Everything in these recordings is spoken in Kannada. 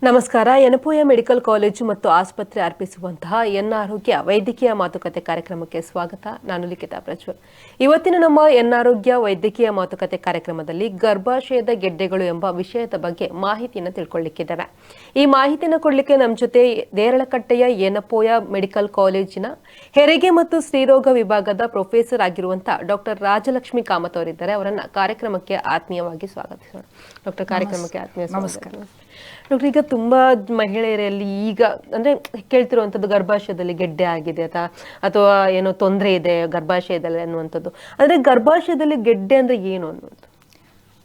ನಮಸ್ಕಾರ. ಯನಪೋಯ ಮೆಡಿಕಲ್ ಕಾಲೇಜು ಮತ್ತು ಆಸ್ಪತ್ರೆ ಅರ್ಪಿಸುವಂತಹ ಎನ್ ಆರೋಗ್ಯ ವೈದ್ಯಕೀಯ ಮಾತುಕತೆ ಕಾರ್ಯಕ್ರಮಕ್ಕೆ ಸ್ವಾಗತ. ನಾನು ಲಿಖಿತಾ ಪ್ರಜ್ವಲ್. ಇವತ್ತಿನ ನಮ್ಮ ಎನ್ ಆರೋಗ್ಯ ವೈದ್ಯಕೀಯ ಮಾತುಕತೆ ಕಾರ್ಯಕ್ರಮದಲ್ಲಿ ಗರ್ಭಾಶಯದ ಗೆಡ್ಡೆಗಳು ಎಂಬ ವಿಷಯದ ಬಗ್ಗೆ ಮಾಹಿತಿಯನ್ನು ತಿಳ್ಕೊಳ್ಳಿಕ್ಕಿದ್ದೇವೆ. ಈ ಮಾಹಿತಿಯನ್ನು ಕೊಡಲಿಕ್ಕೆ ನಮ್ಮ ಜೊತೆ ದೇರಳಕಟ್ಟೆಯ ಯನಪೋಯ ಮೆಡಿಕಲ್ ಕಾಲೇಜಿನ ಹೆರಿಗೆ ಮತ್ತು ಸ್ತ್ರೀರೋಗ ವಿಭಾಗದ ಪ್ರೊಫೆಸರ್ ಆಗಿರುವಂತಹ ಡಾಕ್ಟರ್ ರಾಜಲಕ್ಷ್ಮಿ ಕಾಮತ್ ಅವರಿದ್ದಾರೆ. ಅವರನ್ನ ಕಾರ್ಯಕ್ರಮಕ್ಕೆ ಆತ್ಮೀಯವಾಗಿ ಸ್ವಾಗತಿಸೋಣ. ಡಾಕ್ಟರ್, ಕಾರ್ಯಕ್ರಮಕ್ಕೆ ಆತ್ಮೀಯ ನಮಸ್ಕಾರ. ಡಾಕ್ಟರ್, ಈಗ ತುಂಬಾ ಮಹಿಳೆಯರಲ್ಲಿ ಈಗ ಅಂದ್ರೆ ಕೇಳ್ತಿರುವಂತದ್ದು ಗರ್ಭಾಶಯದಲ್ಲಿ ಗೆಡ್ಡೆ ಆಗಿದೆ ಅಥವಾ ಏನೋ ತೊಂದರೆ ಇದೆ ಗರ್ಭಾಶಯದಲ್ಲಿ ಅನ್ನುವಂಥದ್ದು. ಅಂದ್ರೆ ಗರ್ಭಾಶಯದಲ್ಲಿ ಗೆಡ್ಡೆ ಅಂದ್ರೆ ಏನು ಅನ್ನುವಂಥದ್ದು?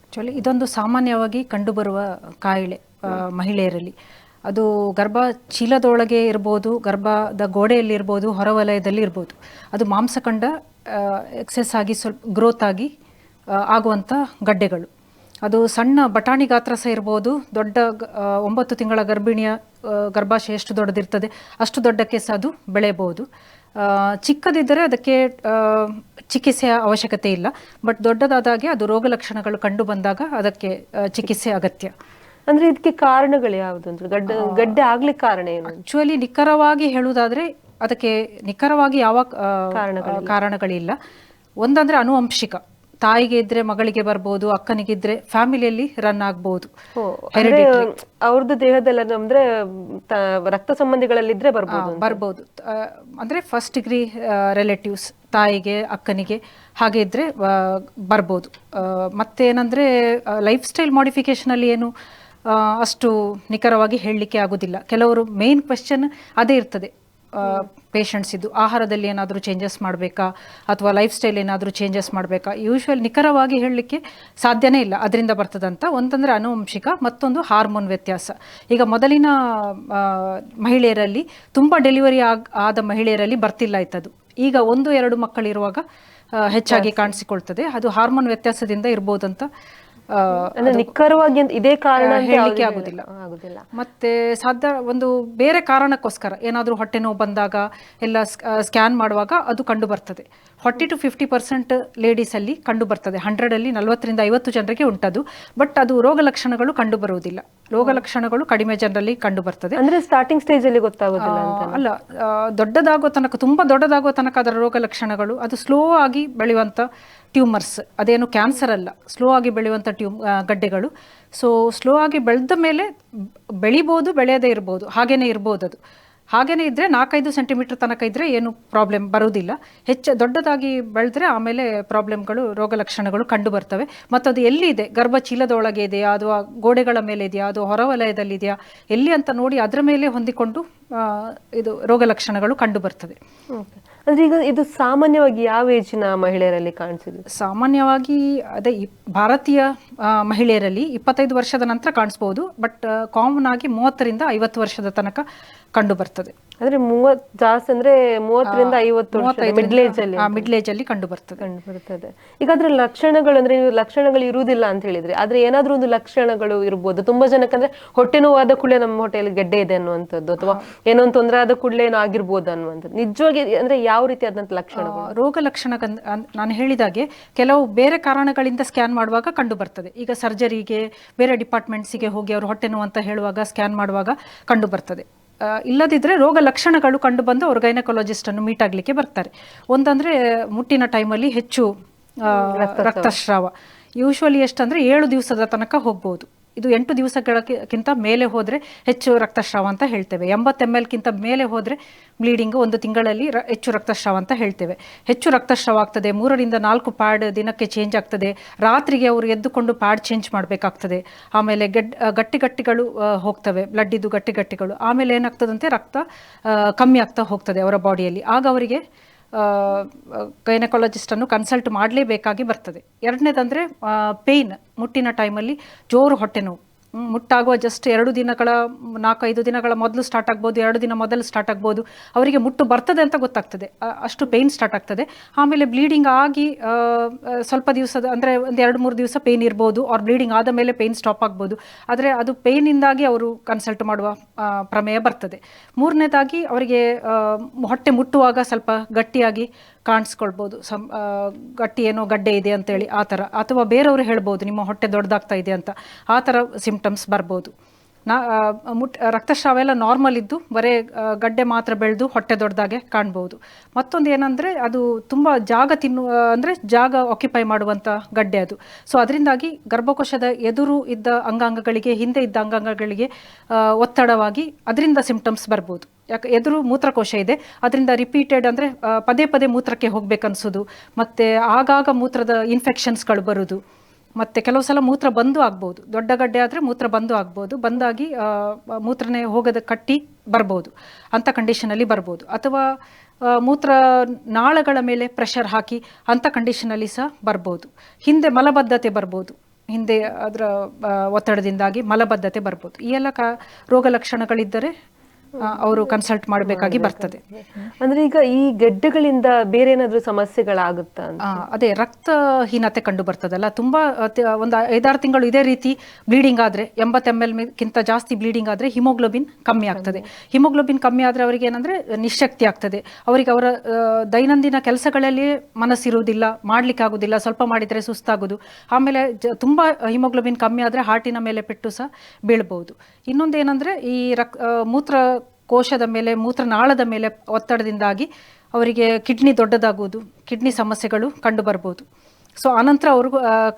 ಆಕ್ಚುಲಿ ಇದೊಂದು ಸಾಮಾನ್ಯವಾಗಿ ಕಂಡುಬರುವ ಕಾಯಿಲೆ ಮಹಿಳೆಯರಲ್ಲಿ. ಅದು ಗರ್ಭ ಚೀಲದೊಳಗೆ ಇರ್ಬೋದು, ಗರ್ಭದ ಗೋಡೆಯಲ್ಲಿ ಇರ್ಬೋದು, ಹೊರವಲಯದಲ್ಲಿ ಇರ್ಬೋದು. ಅದು ಮಾಂಸಖಂಡ ಎಕ್ಸೆಸ್ ಆಗಿ ಸ್ವಲ್ಪ ಗ್ರೋತ್ ಆಗಿ ಆಗುವಂಥ ಗಡ್ಡೆಗಳು. ಅದು ಸಣ್ಣ ಬಟಾಣಿ ಗಾತ್ರ ಸಹ ಇರ್ಬೋದು. ದೊಡ್ಡ 9 ತಿಂಗಳ ಗರ್ಭಿಣಿಯ ಗರ್ಭಾಶಯ ಎಷ್ಟು ದೊಡ್ಡದಿರ್ತದೆ ಅಷ್ಟು ದೊಡ್ಡಕ್ಕೆ ಸಹ ಅದು ಬೆಳೆಯಬಹುದು. ಚಿಕ್ಕದಿದ್ದರೆ ಅದಕ್ಕೆ ಚಿಕಿತ್ಸೆಯ ಅವಶ್ಯಕತೆ ಇಲ್ಲ. ಬಟ್ ದೊಡ್ಡದಾದಾಗೆ ಅದು ರೋಗ ಲಕ್ಷಣಗಳು ಕಂಡು ಬಂದಾಗ ಅದಕ್ಕೆ ಚಿಕಿತ್ಸೆ ಅಗತ್ಯ. ಅಂದ್ರೆ ಇದಕ್ಕೆ ಕಾರಣಗಳು ಯಾವುದು ಅಂದ್ರೆ ಗಡ್ಡೆ ಆಗ್ಲಿಕ್ಕೆ ಕಾರಣ ಏನು? ಆಕ್ಚುಲಿ ನಿಖರವಾಗಿ ಹೇಳುವುದಾದ್ರೆ ಅದಕ್ಕೆ ನಿಖರವಾಗಿ ಯಾವ ಕಾರಣಗಳಿಲ್ಲ. ಒಂದಂದ್ರೆ ಆನುವಂಶಿಕ. ತಾಯಿಗೆ ಇದ್ರೆ ಮಗಳಿಗೆ ಬರ್ಬೋದು, ಅಕ್ಕನಿಗಿದ್ರೆ ಫ್ಯಾಮಿಲಿಯಲ್ಲಿ ರನ್ ಆಗ್ಬಹುದು. ಅವ್ರದ್ದು ದೇಹದಲ್ಲ ಅಂದ್ರೆ ರಕ್ತ ಸಂಬಂಧಿಗಳಲ್ಲಿದ್ರೆ ಬರ್ಬೋದು. ಅಂದ್ರೆ ಫಸ್ಟ್ ಡಿಗ್ರಿ ರಿಲೇಟಿವ್ಸ್, ತಾಯಿಗೆ ಅಕ್ಕನಿಗೆ ಹಾಗೆ ಇದ್ರೆ ಬರ್ಬೋದು. ಮತ್ತೇನಂದ್ರೆ ಲೈಫ್ ಸ್ಟೈಲ್ ಮಾಡಿಫಿಕೇಶನ್ ಅಲ್ಲಿ ಏನು ಅಷ್ಟು ನಿಖರವಾಗಿ ಹೇಳಲಿಕ್ಕೆ ಆಗುದಿಲ್ಲ. ಕೆಲವರು ಮೇನ್ ಕ್ವೆಶ್ಚನ್ ಅದೇ ಇರ್ತದೆ ಪೇಷಂಟ್ಸ್ ಇದ್ದು, ಆಹಾರದಲ್ಲಿ ಏನಾದರೂ ಚೇಂಜಸ್ ಮಾಡಬೇಕಾ ಅಥವಾ ಲೈಫ್ ಸ್ಟೈಲ್ ಏನಾದರೂ ಚೇಂಜಸ್ ಮಾಡಬೇಕಾ. ಯೂಶ್ವಲ್ ನಿಖರವಾಗಿ ಹೇಳಲಿಕ್ಕೆ ಸಾಧ್ಯನೇ ಇಲ್ಲ ಅದರಿಂದ ಬರ್ತದಂತ. ಒಂದಂದ್ರೆ ಆನುವಂಶಿಕ, ಮತ್ತೊಂದು ಹಾರ್ಮೋನ್ ವ್ಯತ್ಯಾಸ. ಈಗ ಮೊದಲಿನ ಮಹಿಳೆಯರಲ್ಲಿ ತುಂಬ ಡೆಲಿವರಿ ಆದ ಮಹಿಳೆಯರಲ್ಲಿ ಬರ್ತಿಲ್ಲ ಇತ್ತದು. ಈಗ 1-2 ಮಕ್ಕಳಿರುವಾಗ ಹೆಚ್ಚಾಗಿ ಕಾಣಿಸಿಕೊಳ್ತದೆ. ಅದು ಹಾರ್ಮೋನ್ ವ್ಯತ್ಯಾಸದಿಂದ ಇರ್ಬೋದಂತ ನಿಖರವಾಗಿ ಇದೇ ಕಾರಣ ಹೇಳಲಿಕ್ಕೆ ಆಗುದಿಲ್ಲ. ಮತ್ತೆ ಸಾಧ್ಯ ಒಂದು ಬೇರೆ ಕಾರಣಕ್ಕೋಸ್ಕರ ಏನಾದರೂ ಹೊಟ್ಟೆ ನೋವು ಬಂದಾಗ ಎಲ್ಲ ಸ್ಕ್ಯಾನ್ ಮಾಡುವಾಗ ಅದು ಕಂಡು ಬರ್ತದೆ. 40-50% ಲೇಡೀಸ್ ಅಲ್ಲಿ ಕಂಡು ಬರ್ತದೆ. 100 40-50 ಜನರಿಗೆ ಉಂಟದು. ಬಟ್ ಅದು ರೋಗ ಲಕ್ಷಣಗಳು ಕಂಡು ಬರುವುದಿಲ್ಲ. ರೋಗ ಲಕ್ಷಣಗಳು ಕಡಿಮೆ ಜನರಲ್ಲಿ ಕಂಡು ಬರ್ತದೆ. ಅಂದ್ರೆ ಸ್ಟಾರ್ಟಿಂಗ್ ಸ್ಟೇಜ್ ಅಲ್ಲಿ ಗೊತ್ತಾಗೋದಿಲ್ಲ ಅಲ್ಲ, ದೊಡ್ಡದಾಗೋ ತನಕ, ತುಂಬಾ ದೊಡ್ಡದಾಗೋ ತನಕ ಅದರ ರೋಗ ಲಕ್ಷಣಗಳು. ಅದು ಸ್ಲೋ ಆಗಿ ಬೆಳೆಯುವಂತ ಟ್ಯೂಮರ್ಸ್, ಅದೇನು ಕ್ಯಾನ್ಸರ್ ಅಲ್ಲ, ಸ್ಲೋ ಆಗಿ ಬೆಳೆಯುವಂಥ ಗಡ್ಡೆಗಳು. ಸೊ ಸ್ಲೋ ಆಗಿ ಬೆಳೆದ ಮೇಲೆ ಬೆಳಿಬೋದು, ಬೆಳೆಯದೇ ಇರ್ಬೋದು, ಹಾಗೇನೆ ಇರ್ಬೋದು. ಅದು ಹಾಗೇನೆ ಇದ್ರೆ 4-5 ಸೆಂಟಿಮೀಟರ್ ತನಕ ಇದ್ರೆ ಏನು ಪ್ರಾಬ್ಲಮ್ ಬರುವುದಿಲ್ಲ. ದೊಡ್ಡದಾಗಿ ಬೆಳೆದ್ರೆ ಆಮೇಲೆ ಪ್ರಾಬ್ಲಮ್ಗಳು, ರೋಗ ಲಕ್ಷಣಗಳು ಕಂಡು ಬರ್ತವೆ. ಮತ್ತು ಅದು ಎಲ್ಲಿ ಇದೆ, ಗರ್ಭ ಚೀಲದೊಳಗೆ ಇದೆಯಾ ಅಥವಾ ಗೋಡೆಗಳ ಮೇಲೆ ಇದೆಯಾ ಅಥವಾ ಹೊರವಲಯದಲ್ಲಿ ಇದೆಯಾ ಎಲ್ಲಿ ಅಂತ ನೋಡಿ ಅದರ ಮೇಲೆ ಹೊಂದಿಕೊಂಡು ಇದು ರೋಗ ಲಕ್ಷಣಗಳು ಕಂಡು ಬರ್ತದೆ. ಅಂದ್ರೆ ಈಗ ಇದು ಸಾಮಾನ್ಯವಾಗಿ ಯಾವ ಏಜಿನ ಮಹಿಳೆಯರಲ್ಲಿ ಕಾಣಿಸಿದೆ? ಸಾಮಾನ್ಯವಾಗಿ ಅದೇ ಭಾರತೀಯ ಮಹಿಳೆಯರಲ್ಲಿ 25 ವರ್ಷದ ನಂತರ ಕಾಣಿಸ್ಬೋದು. ಬಟ್ ಕಾಮನ್ ಆಗಿ 30-50 ವರ್ಷದ ತನಕ ಕಂಡು ಬರ್ತದೆ. ಅಂದ್ರೆ 30 ಜಾಸ್ತಿ ಅಂದ್ರೆ 30-50 ಮಿಡ್ಲ್ ಏಜ್ ಅಲ್ಲಿ ಕಂಡು ಬರ್ತದೆ. ಈಗ ಅದ್ರ ಲಕ್ಷಣಗಳು ಅಂದ್ರೆ ಲಕ್ಷಣಗಳು ಇರುವುದಿಲ್ಲ ಅಂತ ಹೇಳಿದ್ರೆ, ಆದ್ರೆ ಏನಾದ್ರೂ ಒಂದು ಲಕ್ಷಣಗಳು ಇರ್ಬೋದು. ತುಂಬಾ ಜನಕ್ಕಂದ್ರೆ ಹೊಟ್ಟೆ ನೋವಾದ ಕೂಡಲೇ ನಮ್ಮ ಹೊಟ್ಟೆಯಲ್ಲಿ ಗೆಡ್ಡೆ ಇದೆ ಅನ್ನುವಂಥದ್ದು, ಅಥವಾ ಏನೋ ಒಂದು ತೊಂದರೆ ಆದ ಕೂಡಲೇ ಏನೋ ಆಗಿರ್ಬೋದು ಅನ್ನುವಂಥದ್ದು. ನಿಜವಾಗಿ ಅಂದ್ರೆ ಯಾವ ರೀತಿ ಆದಂತ ಲಕ್ಷಣಗಳು? ರೋಗ ಲಕ್ಷಣ ನಾನು ಹೇಳಿದಾಗೆ ಕೆಲವು ಬೇರೆ ಕಾರಣಗಳಿಂದ ಸ್ಕ್ಯಾನ್ ಮಾಡುವಾಗ ಕಂಡು ಬರ್ತದೆ. ಈಗ ಸರ್ಜರಿಗೆ, ಬೇರೆ ಡಿಪಾರ್ಟ್ಮೆಂಟ್ಸಿಗೆ ಹೋಗಿ ಅವರು ಹೊಟ್ಟೆ ನೋವು ಅಂತ ಹೇಳುವಾಗ ಸ್ಕ್ಯಾನ್ ಮಾಡುವಾಗ ಕಂಡು ಬರ್ತದೆ. ಇಲ್ಲದಿದ್ರೆ ರೋಗ ಲಕ್ಷಣಗಳು ಕಂಡು ಬಂದು ಅವ್ರು ಗೈನಕಾಲಜಿಸ್ಟ್ ಅನ್ನು ಮೀಟ್ ಆಗ್ಲಿಕ್ಕೆ ಬರ್ತಾರೆ. ಒಂದಂದ್ರೆ ಮುಟ್ಟಿನ ಟೈಮಲ್ಲಿ ಹೆಚ್ಚು ರಕ್ತಸ್ರಾವ. ಯೂಶ್ವಲಿ ಎಷ್ಟಂದ್ರೆ 7 ದಿವಸದ ತನಕ ಹೋಗ್ಬೋದು. ಇದು 8 ದಿವಸಗಳಕ್ಕಿಂತ ಮೇಲೆ ಹೋದ್ರೆ ಹೆಚ್ಚು ರಕ್ತಸ್ರಾವ ಅಂತ ಹೇಳ್ತೇವೆ. 80 ml ಗಿಂತ ಮೇಲೆ ಹೋದ್ರೆ ಬ್ಲೀಡಿಂಗ್ 1 ತಿಂಗಳಲ್ಲಿ ಹೆಚ್ಚು ರಕ್ತಸ್ರಾವ ಅಂತ ಹೇಳ್ತೇವೆ. ಹೆಚ್ಚು ರಕ್ತಸ್ರಾವ ಆಗ್ತದೆ. 3-4 ಪ್ಯಾಡ್ ದಿನಕ್ಕೆ ಚೇಂಜ್ ಆಗ್ತದೆ. ರಾತ್ರಿಗೆ ಅವರು ಎದ್ದುಕೊಂಡು ಪ್ಯಾಡ್ ಚೇಂಜ್ ಮಾಡಬೇಕಾಗ್ತದೆ. ಆಮೇಲೆ ಗಟ್ಟಿಗಳು ಹೋಗ್ತವೆ, ಬ್ಲಡ್ ಇದು ಗಟ್ಟಿಗಳು. ಆಮೇಲೆ ಏನಾಗ್ತದಂತೆ, ರಕ್ತ ಕಮ್ಮಿ ಆಗ್ತಾ ಹೋಗ್ತದೆ ಅವರ ಬಾಡಿಯಲ್ಲಿ. ಆಗ ಅವರಿಗೆ ಗೈನಕಾಲಜಿಸ್ಟ್ ಅನ್ನು ಕನ್ಸಲ್ಟ್ ಮಾಡಲೇಬೇಕಾಗಿ ಬರ್ತದೆ. ಎರಡನೇದಂದ್ರೆ ಪೇಯ್ನ್, ಮುಟ್ಟಿನ ಟೈಮಲ್ಲಿ ಜೋರು ಹೊಟ್ಟೆ ನೋವು. ಮುಟ್ಟಾಗುವ ಜಸ್ಟ್ 2 ದಿನಗಳ 4-5 ದಿನಗಳ ಮೊದಲು ಸ್ಟಾರ್ಟ್ ಆಗ್ಬೋದು, 2 ದಿನ ಮೊದಲು ಸ್ಟಾರ್ಟ್ ಆಗ್ಬೋದು. ಅವರಿಗೆ ಮುಟ್ಟು ಬರ್ತದೆ ಅಂತ ಗೊತ್ತಾಗ್ತದೆ, ಅಷ್ಟು ಪೇಯ್ನ್ ಸ್ಟಾರ್ಟ್ ಆಗ್ತದೆ. ಆಮೇಲೆ ಬ್ಲೀಡಿಂಗ್ ಆಗಿ ಸ್ವಲ್ಪ ದಿವಸದ ಅಂದರೆ ಒಂದು 2-3 ದಿವಸ ಪೇಯ್ನ್ ಇರ್ಬೋದು, ಅವ್ರ ಬ್ಲೀಡಿಂಗ್ ಆದ ಮೇಲೆ ಪೇಯ್ನ್ ಸ್ಟಾಪ್ ಆಗ್ಬೋದು. ಆದರೆ ಅದು ಪೇಯ್ನಿಂದಾಗಿ ಅವರು ಕನ್ಸಲ್ಟ್ ಮಾಡುವ ಪ್ರಮೇಯ ಬರ್ತದೆ. ಮೂರನೇದಾಗಿ ಅವರಿಗೆ ಹೊಟ್ಟೆ ಮುಟ್ಟುವಾಗ ಸ್ವಲ್ಪ ಗಟ್ಟಿಯಾಗಿ ಕಾಣಿಸ್ಕೊಳ್ಬೋದು, ಗಟ್ಟಿ ಏನೋ ಗಡ್ಡೆ ಇದೆ ಅಂತೇಳಿ ಆ ಥರ. ಅಥವಾ ಬೇರೆಯವರು ಹೇಳ್ಬೋದು ನಿಮ್ಮ ಹೊಟ್ಟೆ ದೊಡ್ಡದಾಗ್ತಾ ಇದೆ ಅಂತ, ಆ ಥರ ಸಿಂಪ್ಟಮ್ಸ್ ಬರ್ಬೋದು. ರಕ್ತಸ್ರಾವ ಎಲ್ಲ ನಾರ್ಮಲ್ ಇದ್ದು ಬರೇ ಗಡ್ಡೆ ಮಾತ್ರ ಬೆಳೆದು ಹೊಟ್ಟೆ ದೊಡ್ಡದಾಗೆ ಕಾಣ್ಬೋದು. ಮತ್ತೊಂದು ಏನಂದರೆ ಅದು ತುಂಬ ಜಾಗ ಅಂದರೆ ಜಾಗ ಆಕ್ಯುಪೈ ಮಾಡುವಂಥ ಗಡ್ಡೆ ಅದು. ಸೊ ಅದರಿಂದಾಗಿ ಗರ್ಭಕೋಶದ ಎದುರು ಇದ್ದ ಅಂಗಾಂಗಗಳಿಗೆ, ಹಿಂದೆ ಇದ್ದ ಅಂಗಾಂಗಗಳಿಗೆ ಒತ್ತಡವಾಗಿ ಅದರಿಂದ ಸಿಂಪ್ಟಮ್ಸ್ ಬರ್ಬೋದು. ಯಾಕೆ ಎದುರು ಮೂತ್ರಕೋಶ ಇದೆ, ಅದರಿಂದ ರಿಪೀಟೆಡ್ ಅಂದರೆ ಪದೇ ಪದೇ ಮೂತ್ರಕ್ಕೆ ಹೋಗ್ಬೇಕನ್ಸೋದು, ಮತ್ತು ಆಗಾಗ ಮೂತ್ರದ ಇನ್ಫೆಕ್ಷನ್ಸ್ಗಳು ಬರೋದು, ಮತ್ತು ಕೆಲವು ಸಲ ಮೂತ್ರ ಬಂದು ಆಗ್ಬೋದು. ದೊಡ್ಡ ಗಡ್ಡೆ ಆದರೆ ಮೂತ್ರ ಬಂದು ಆಗ್ಬೋದು, ಬಂದಾಗಿ ಮೂತ್ರನೇ ಹೋಗದ ಕಟ್ಟಿ ಬರ್ಬೋದು, ಅಂಥ ಕಂಡೀಷನಲ್ಲಿ ಬರ್ಬೋದು. ಅಥವಾ ಮೂತ್ರ ನಾಳಗಳ ಮೇಲೆ ಪ್ರೆಷರ್ ಹಾಕಿ ಅಂಥ ಕಂಡೀಷನಲ್ಲಿ ಸಹ ಬರ್ಬೋದು. ಹಿಂದೆ ಮಲಬದ್ಧತೆ ಬರ್ಬೋದು, ಹಿಂದೆ ಅದರ ಒತ್ತಡದಿಂದಾಗಿ ಮಲಬದ್ಧತೆ ಬರ್ಬೋದು. ಈ ಎಲ್ಲ ರೋಗ ಲಕ್ಷಣಗಳಿದ್ದರೆ ಅವರು ಕನ್ಸಲ್ಟ್ ಮಾಡಬೇಕಾಗಿ ಬರ್ತದೆ. ಅಂದ್ರೆ ಈಗ ಈ ಗೆಡ್ಡೆಗಳಿಂದ ಬೇರೆ ಏನಾದ್ರೂ ಸಮಸ್ಯೆಗಳಾಗುತ್ತಾ? ಅದೇ ರಕ್ತಹೀನತೆ ಕಂಡು ಬರ್ತದಲ್ಲ, ತುಂಬಾ ಒಂದು 5-6 ತಿಂಗಳು ಇದೇ ರೀತಿ ಬ್ಲೀಡಿಂಗ್ ಆದ್ರೆ, 80 ml ಗಿಂತ ಜಾಸ್ತಿ ಬ್ಲೀಡಿಂಗ್ ಆದ್ರೆ ಹಿಮೋಗ್ಲೋಬಿನ್ ಕಮ್ಮಿ ಆಗ್ತದೆ. ಹಿಮೋಗ್ಲೋಬಿನ್ ಕಮ್ಮಿ ಆದ್ರೆ ಅವರಿಗೆ ಏನಂದ್ರೆ ನಿಶಕ್ತಿ ಆಗ್ತದೆ, ಅವರಿಗೆ ಅವರ ದೈನಂದಿನ ಕೆಲಸಗಳಲ್ಲಿ ಮನಸ್ಸಿರುವುದಿಲ್ಲ, ಮಾಡ್ಲಿಕ್ಕೆ ಆಗುದಿಲ್ಲ, ಸ್ವಲ್ಪ ಮಾಡಿದ್ರೆ ಸುಸ್ತಾಗೋದು. ಆಮೇಲೆ ತುಂಬಾ ಹಿಮೋಗ್ಲೋಬಿನ್ ಕಮ್ಮಿ ಆದ್ರೆ ಹಾರ್ಟಿನ ಮೇಲೆ ಪೆಟ್ಟು ಸಹ ಬೀಳ್ಬಹುದು. ಇನ್ನೊಂದೇನಂದ್ರೆ ಈ ಮೂತ್ರ ಕೋಶದ ಮೇಲೆ, ಮೂತ್ರನಾಳದ ಮೇಲೆ ಒತ್ತಡದಿಂದಾಗಿ ಅವರಿಗೆ ಕಿಡ್ನಿ ದೊಡ್ಡದಾಗುವುದು, ಕಿಡ್ನಿ ಸಮಸ್ಯೆಗಳು ಕಂಡು ಬರ್ಬೋದು. ಸೊ ಆನಂತರ ಅವರು